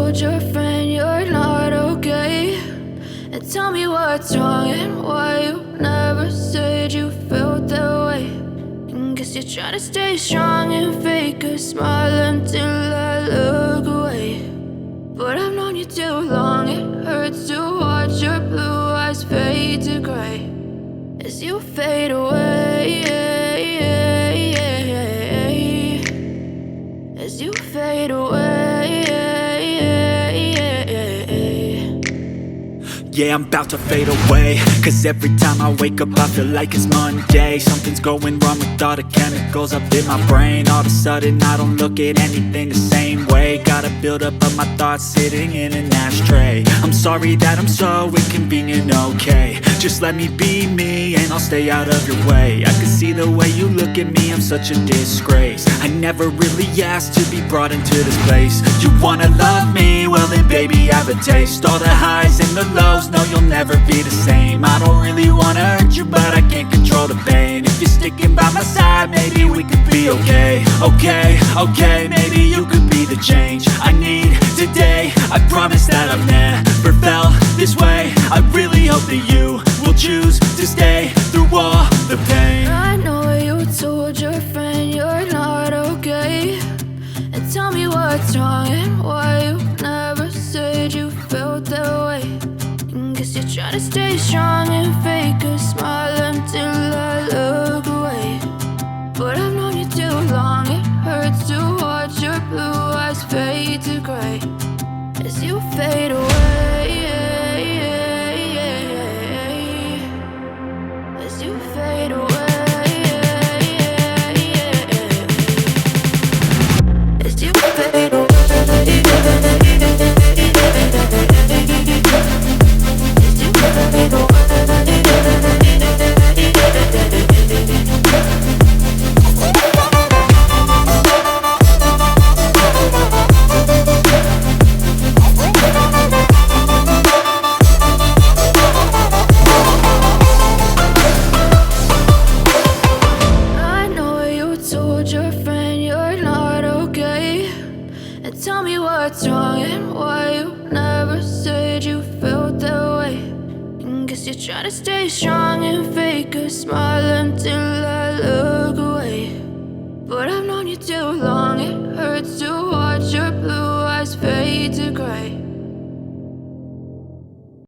told your friend you're not okay, and tell me what's wrong and why you never said you felt that way. And guess you're trying to stay strong and fake a smile until I look away. But I've known you too long, it hurts to watch your blue eyes fade to gray as you fade away, as you fade away. Yeah, I'm about to fade away, cause every time I wake up I feel like it's Monday. Something's going wrong with all the chemicals up in my brain. All of a sudden I don't look at anything the same way. Gotta build up of my thoughts sitting in an ashtray. I'm sorry that I'm so inconvenient, okay. Just let me be me and I'll stay out of your way. I can see the way you look at me, I'm such a disgrace. I never really asked to be brought into this place. You wanna love me? Well then baby, have a taste. All the highs and the lows, no, you'll never be the same. I don't really wanna hurt you, but I can't control the pain. If you're sticking by my side, maybe we could be okay. Okay, maybe you could be the change I need today. I promise that I've never felt this way. I really hope that you will choose to stay through all the pain. I know you told your friend you're not okay, and tell me what's wrong and why you never said you felt that way. And guess you're trying to stay strong and fake a smile until I look away. But I've known you too long, it hurts to watch your blue eyes fade to gray as you fade away, as you fade away. As you fade away, as you fade away. I know you told your friend you're not okay, and tell me what's wrong and why you never said you felt that way. And guess you're trying to stay strong and fake a smile until I look away. But I've known you too long, it hurts to watch your blue eyes fade to gray